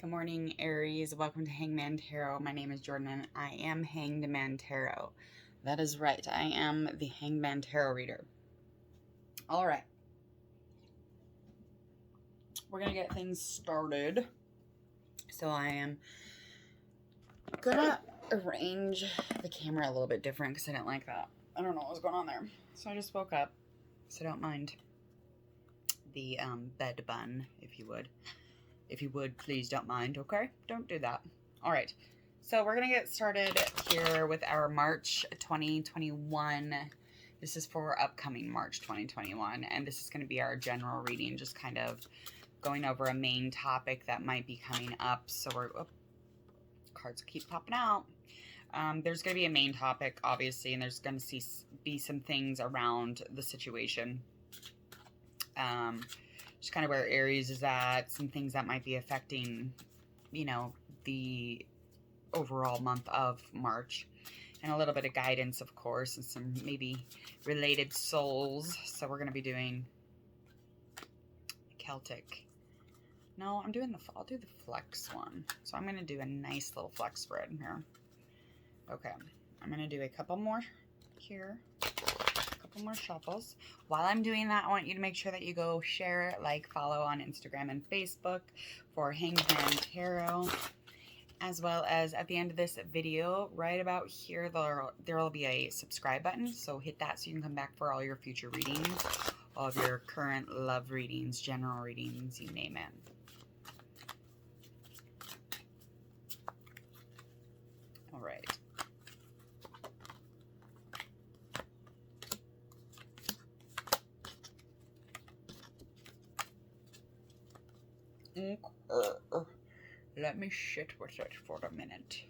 Good morning, Aries. Welcome to Hangman Tarot. My name is Jordan and I am Hanged Man Tarot. That is right. I am the Hangman Tarot reader. All right. We're going to get things started. So I am going to arrange the camera a little bit different because I didn't like that. I don't know what was going on there. So I just woke up. So don't mind the bed bun, if you would. If you would, please don't mind, okay? Don't do that. All right. So we're going to get started here with our March 2021. This is for upcoming March 2021. And this is going to be our general reading, just kind of going over a main topic that might be coming up. So cards keep popping out. There's going to be a main topic, obviously, and there's going to be some things around the situation. Just kind of where Aries is at, some things that might be affecting, the overall month of March, and a little bit of guidance, of course, and some maybe related souls. So we're going to be doing Celtic. No, I'll do the flex one. So I'm going to do a nice little flex spread here. Okay, I'm going to do a couple more here. More shuffles. While I'm doing that, I want you to make sure that you go share, like, follow on Instagram and Facebook for Hangman Tarot, as well as at the end of this video, right about here, there will be a subscribe button. So hit that so you can come back for all your future readings, all of your current love readings, general readings, you name it. All right. Let me sit with it for a minute.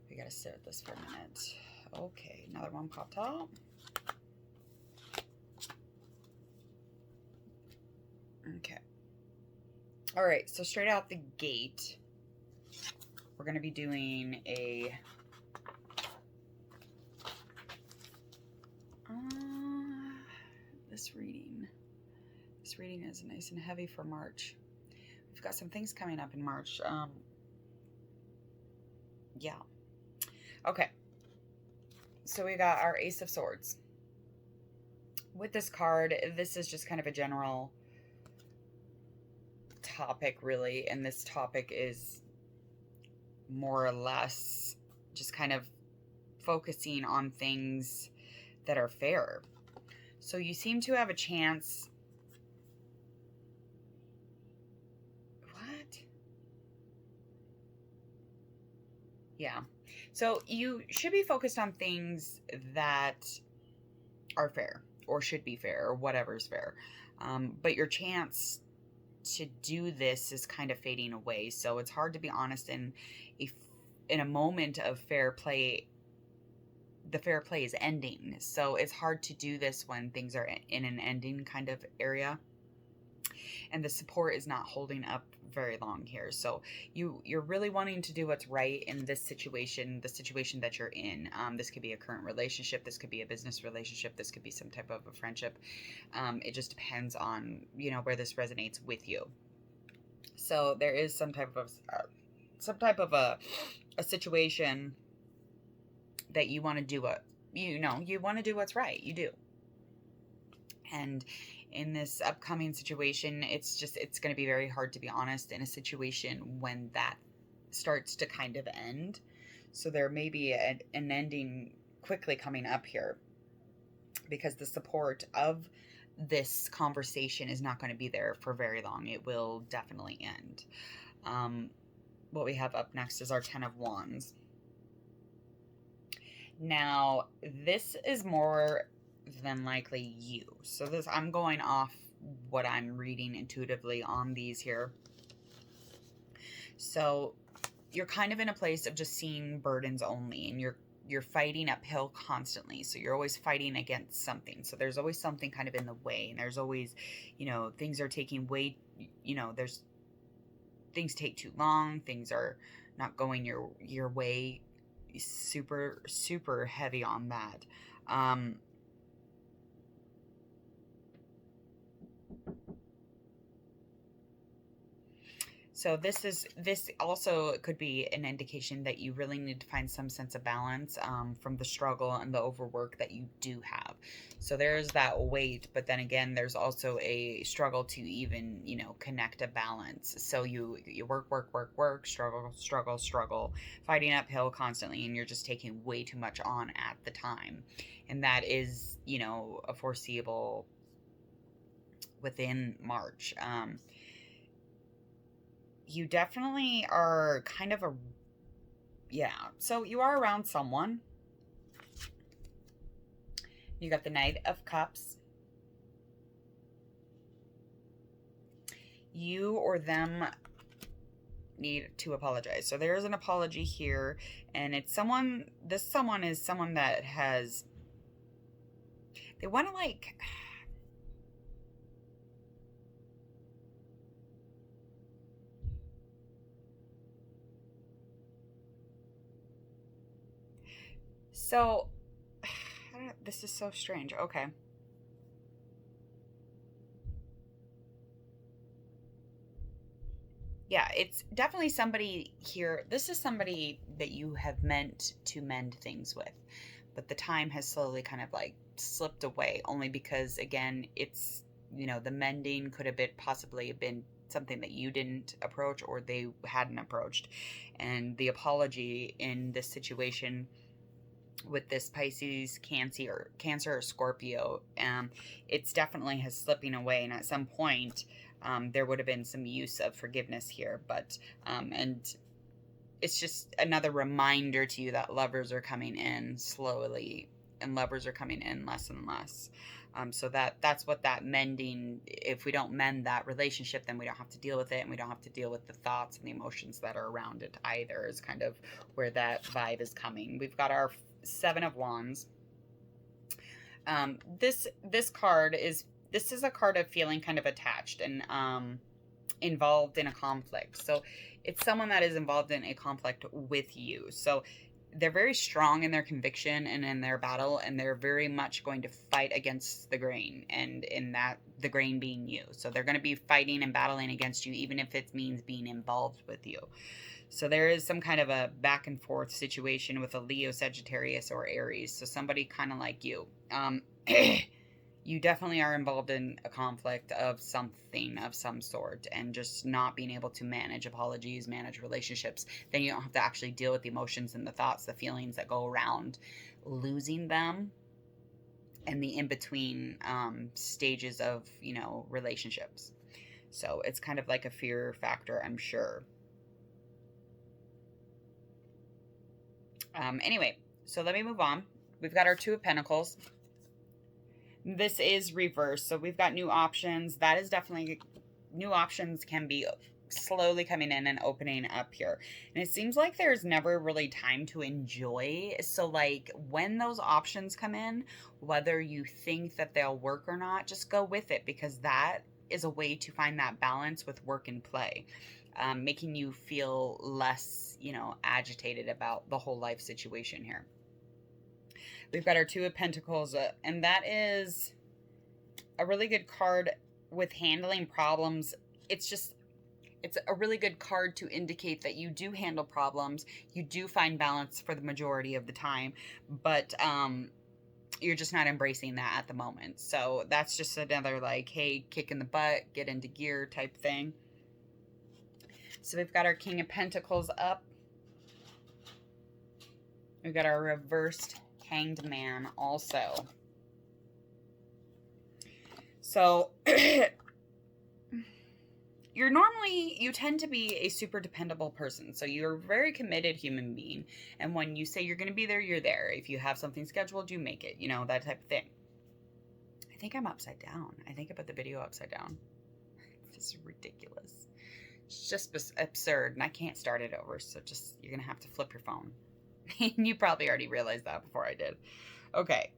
We gotta sit with this for a minute. Okay, another one popped out. Okay. All right, so straight out the gate, we're gonna be doing a this reading. This reading is nice and heavy for March. We've got some things coming up in March. Yeah. Okay. So we got our Ace of Swords. With this card, this is just kind of a general topic, really. And this topic is more or less just kind of focusing on things that are fair. So you seem to have a chance. Yeah. So you should be focused on things that are fair or should be fair or whatever's fair. But your chance to do this is kind of fading away. So it's hard to be honest in a moment of fair play. The fair play is ending. So it's hard to do this when things are in an ending kind of area. And the support is not holding up very long here. So you're really wanting to do what's right in this situation, the situation that you're in. This could be a current relationship. This could be a business relationship. This could be some type of a friendship. It just depends on, where this resonates with you. So there is some type of a situation that you want to do you want to do what's right. You do. And in this upcoming situation, it's going to be very hard, to be honest, in a situation when that starts to kind of end. So there may be an ending quickly coming up here because the support of this conversation is not going to be there for very long. It will definitely end. What we have up next is our 10 of Wands. Now, this is more than likely you. So I'm going off what I'm reading intuitively on these here. So you're kind of in a place of just seeing burdens only, and you're fighting uphill constantly. So you're always fighting against something. So there's always something kind of in the way, and there's always, things are taking way, there's things take too long, things are not going your way. Super, super heavy on that. So this also could be an indication that you really need to find some sense of balance, from the struggle and the overwork that you do have. So there's that weight, but then again, there's also a struggle to even, connect a balance. So you work, struggle, fighting uphill constantly, and you're just taking way too much on at the time, and that is, a foreseeable within March. You definitely are kind of a, yeah. So you are around someone. You got the Knight of Cups. You or them need to apologize. So there is an apology here, and it's someone, this someone is someone that has, they want to like, so, this is so strange. Okay. Yeah, it's definitely somebody here. This is somebody that you have meant to mend things with, but the time has slowly kind of like slipped away, only because, again, it's, the mending could have been possibly been something that you didn't approach or they hadn't approached. And the apology in this situation with this Pisces, Cancer or Scorpio, it's definitely has slipping away. And at some point, there would have been some use of forgiveness here, but and it's just another reminder to you that lovers are coming in slowly, and lovers are coming in less and less. So that's what that mending. If we don't mend that relationship, then we don't have to deal with it, and we don't have to deal with the thoughts and the emotions that are around it either. Is kind of where that vibe is coming. We've got our Seven of Wands. This card is, this is a card of feeling kind of attached and involved in a conflict. So it's someone that is involved in a conflict with you. So they're very strong in their conviction and in their battle, and they're very much going to fight against the grain, and in that, the grain being you. So they're going to be fighting and battling against you, even if it means being involved with you. So there is some kind of a back and forth situation with a Leo, Sagittarius, or Aries. So somebody kind of like you. You definitely are involved in a conflict of something of some sort, and just not being able to manage apologies, manage relationships. Then you don't have to actually deal with the emotions and the thoughts, the feelings that go around losing them, and the in-between stages of, relationships. So it's kind of like a fear factor, I'm sure. Anyway, so let me move on. We've got our Two of Pentacles. This is reverse, so we've got new options. That is definitely, new options can be slowly coming in and opening up here. And it seems like there's never really time to enjoy. So like when those options come in, whether you think that they'll work or not, just go with it, because that is a way to find that balance with work and play. Making you feel less, agitated about the whole life situation here. We've got our Two of Pentacles, and that is a really good card with handling problems. It's a really good card to indicate that you do handle problems, you do find balance for the majority of the time, but you're just not embracing that at the moment. So that's just another like, hey, kick in the butt, get into gear type thing. So we've got our King of Pentacles up. We've got our reversed Hanged Man also. So you tend to be a super dependable person. So you're a very committed human being. And when you say you're going to be there, you're there. If you have something scheduled, you make it, that type of thing. I think I'm upside down. I think I put the video upside down. This is ridiculous. It's just absurd, and I can't start it over. So you're going to have to flip your phone. You probably already realized that before I did. Okay.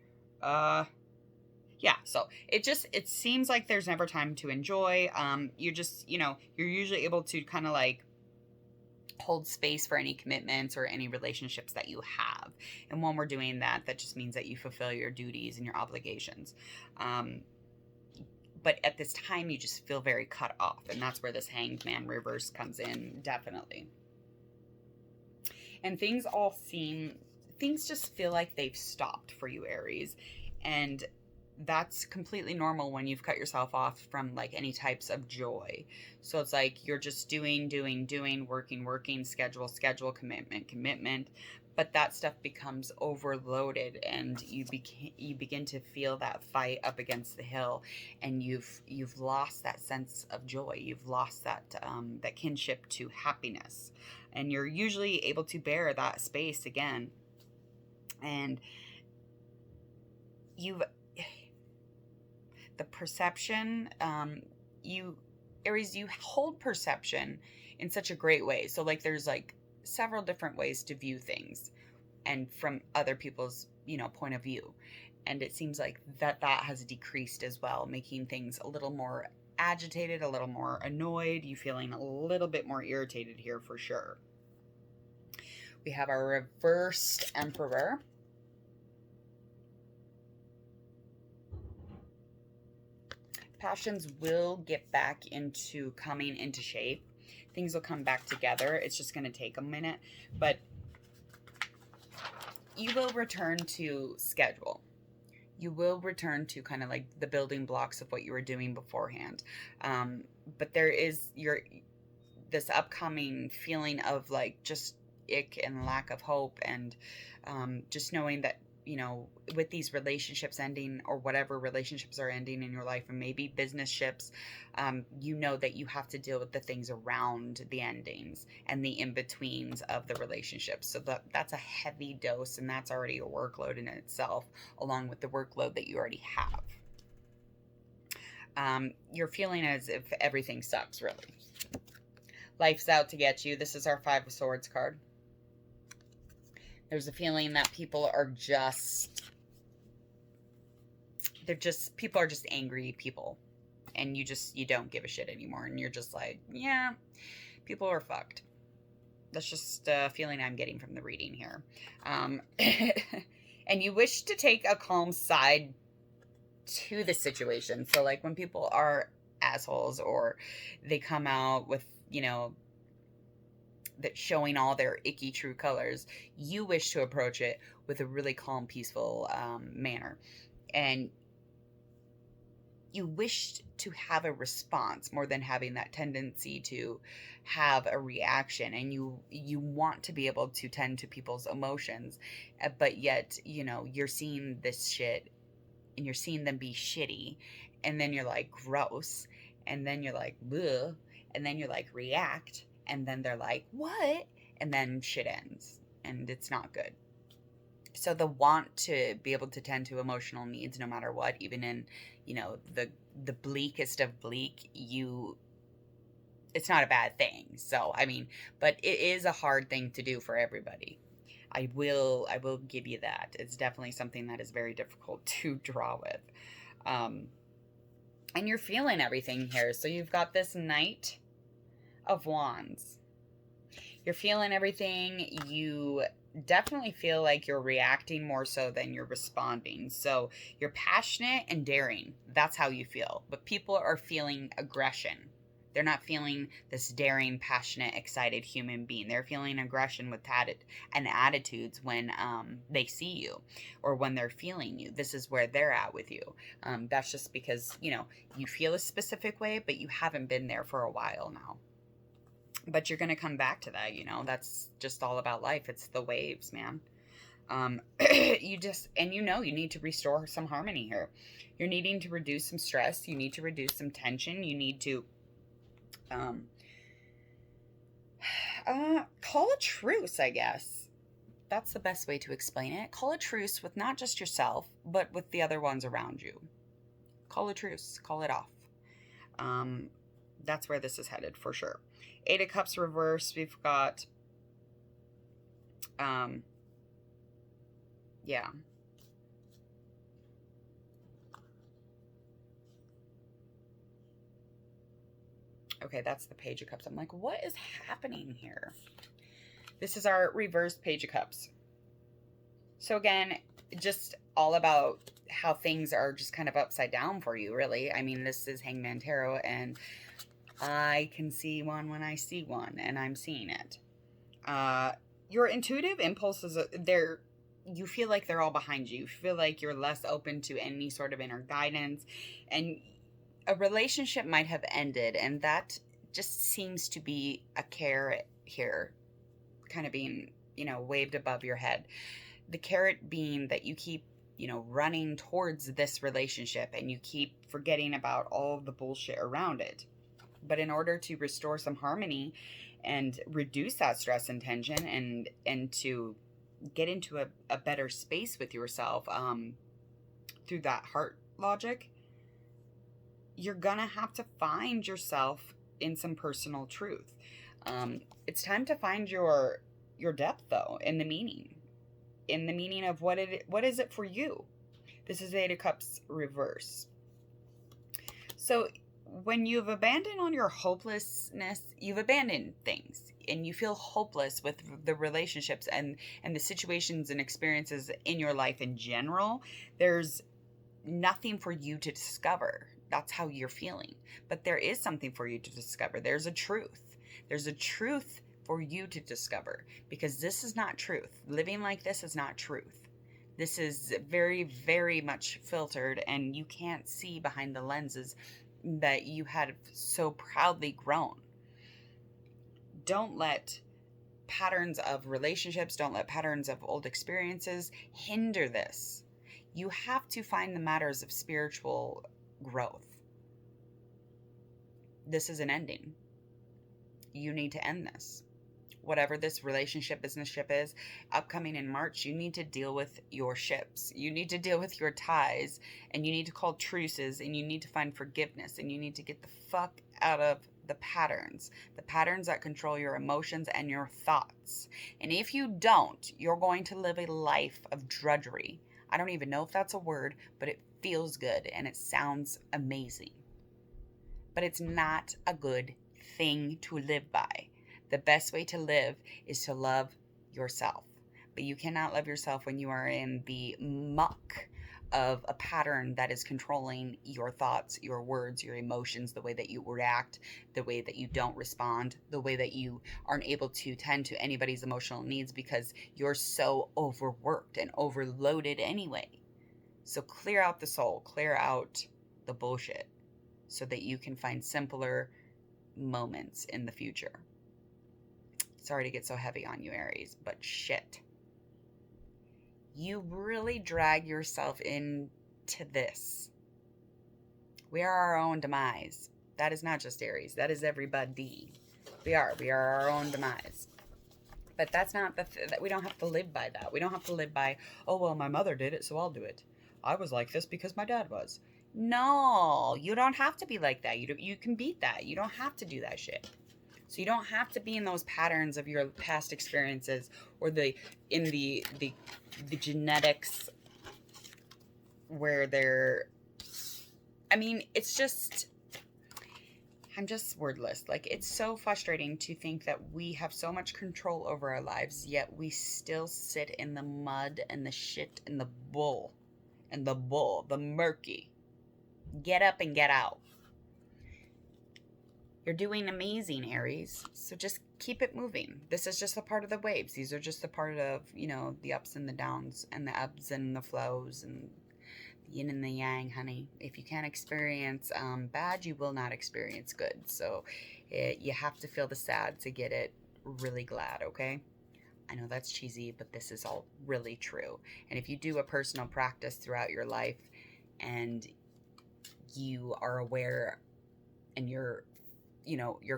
Yeah, so it seems like there's never time to enjoy. You're just, you're usually able to kind of like hold space for any commitments or any relationships that you have. And when we're doing that, that just means that you fulfill your duties and your obligations. but at this time you just feel very cut off, and that's where this Hanged Man reverse comes in, definitely. And things just feel like they've stopped for you, Aries. And that's completely normal when you've cut yourself off from like any types of joy. So it's like you're just doing, working, schedule, commitment. But that stuff becomes overloaded, and you begin to feel that fight up against the hill, and you've lost that sense of joy. You've lost that that kinship to happiness, and you're usually able to bear that space again. And you've the perception, you Aries, you hold perception in such a great way. So like there's like several different ways to view things, and from other people's, point of view. And it seems like that has decreased as well, making things a little more agitated, a little more annoyed. You feeling a little bit more irritated here for sure. We have our reversed Emperor. Passions will get back into coming into shape. Things will come back together. It's just going to take a minute, but you will return to schedule. You will return to kind of like the building blocks of what you were doing beforehand. But there is this upcoming feeling of like just ick and lack of hope, and just knowing that, with these relationships ending, or whatever relationships are ending in your life, and maybe business ships, that you have to deal with the things around the endings and the in-betweens of the relationships. So that's a heavy dose, and that's already a workload in itself, along with the workload that you already have. You're feeling as if everything sucks, really. Life's out to get you. This is our Five of Swords card. There's a feeling that people are just angry people, and you don't give a shit anymore, and you're just like, yeah, people are fucked. That's just a feeling I'm getting from the reading here. And you wish to take a calm side to the situation. So like when people are assholes, or they come out with, that showing all their icky true colors, you wish to approach it with a really calm, peaceful manner. And you wish to have a response more than having that tendency to have a reaction. And you want to be able to tend to people's emotions, but yet, you're seeing this shit, and you're seeing them be shitty, and then you're like, gross, and then you're like, bleh, and then you're like, react, and then they're like, what? And then shit ends, and it's not good. So the want to be able to tend to emotional needs no matter what, even in, the bleakest of bleak, it's not a bad thing. So, but it is a hard thing to do for everybody. I will give you that. It's definitely something that is very difficult to draw with. And you're feeling everything here. So you've got this Knight of Wands. You're feeling everything. You definitely feel like you're reacting more so than you're responding. So you're passionate and daring. That's how you feel. But people are feeling aggression. They're not feeling this daring, passionate, excited human being. They're feeling aggression with and attitudes when they see you, or when they're feeling you. This is where they're at with you. That's just because, you feel a specific way, but you haven't been there for a while now. But you're going to come back to that, that's just all about life. It's the waves, man. You need to restore some harmony here. You're needing to reduce some stress. You need to reduce some tension. You need to call a truce, I guess. That's the best way to explain it. Call a truce with not just yourself, but with the other ones around you. Call a truce. Call it off. That's where this is headed for sure. Eight of Cups reversed. We've got, yeah. Okay, that's the Page of Cups. I'm like, what is happening here? This is our reversed Page of Cups. So again, just all about how things are just kind of upside down for you, really. I mean, this is Hangman Tarot, and I can see one when I see one, and I'm seeing it. Your intuitive impulses, they're, you feel like they're all behind you. You feel like you're less open to any sort of inner guidance, and a relationship might have ended, and that just seems to be a carrot here, kind of being, waved above your head. The carrot being that you keep, running towards this relationship, and you keep forgetting about all the bullshit around it. But in order to restore some harmony and reduce that stress and tension, and to get into a better space with yourself, through that heart logic, you're gonna have to find yourself in some personal truth. It's time to find your depth, though, in the meaning of what is it for you. This is Eight of Cups reverse. So when you've abandoned on your hopelessness, you've abandoned things, and you feel hopeless with the relationships and the situations and experiences in your life in general, there's nothing for you to discover. That's how you're feeling. But there is something for you to discover. There's a truth. There's a truth for you to discover, because this is not truth. Living like this is not truth. This is very, very much filtered, and you can't see behind the lenses that you had so proudly grown. Don't let patterns of relationships, don't let patterns of old experiences hinder this. You have to find the matters of spiritual growth. This is an ending. You need to end this. Whatever this relationship, business ship is, upcoming in March, you need to deal with your ships. You need to deal with your ties, and you need to call truces, and you need to find forgiveness, and you need to get the fuck out of the patterns that control your emotions and your thoughts. And if you don't, you're going to live a life of drudgery. I don't even know if that's a word, but it feels good and it sounds amazing. But it's not a good thing to live by. The best way to live is to love yourself. But you cannot love yourself when you are in the muck of a pattern that is controlling your thoughts, your words, your emotions, the way that you react, the way that you don't respond, the way that you aren't able to tend to anybody's emotional needs because you're so overworked and overloaded anyway. So clear out the soul, clear out the bullshit, so that you can find simpler moments in the future. Sorry to get so heavy on you, Aries, but shit. You really drag yourself into this. We are our own demise. That is not just Aries. That is everybody. We are our own demise. But that's not that we don't have to live by that. We don't have to live by, oh, well, my mother did it, so I'll do it. I was like this because my dad was. No, you don't have to be like that. You can beat that. You don't have to do that shit. So you don't have to be in those patterns of your past experiences, or in the genetics where they're, I mean, it's just, I'm just wordless. Like, it's so frustrating to think that we have so much control over our lives, yet we still sit in the mud and the shit and the murky. Get up and get out. You're doing amazing, Aries. So just keep it moving. This is just a part of the waves. These are just a part of, the ups and the downs, and the ebbs and the flows, and the yin and the yang, honey. If you can't experience bad, you will not experience good. So you have to feel the sad to get it really glad, okay? I know that's cheesy, but this is all really true. And if you do a personal practice throughout your life, and you are aware, and your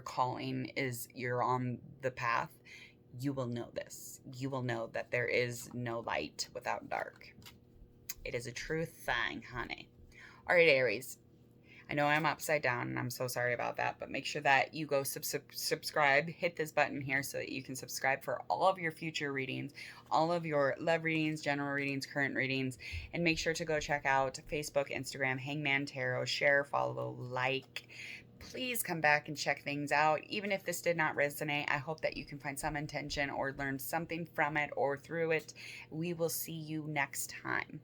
calling is, you're on the path, you will know this. You will know that there is no light without dark. It is a true thing, honey. All right, Aries. I know I'm upside down, and I'm so sorry about that, but make sure that you go subscribe, hit this button here so that you can subscribe for all of your future readings, all of your love readings, general readings, current readings, and make sure to go check out Facebook, Instagram, Hangman Tarot, share, follow, like. Please come back and check things out. Even if this did not resonate, I hope that you can find some intention or learn something from it or through it. We will see you next time.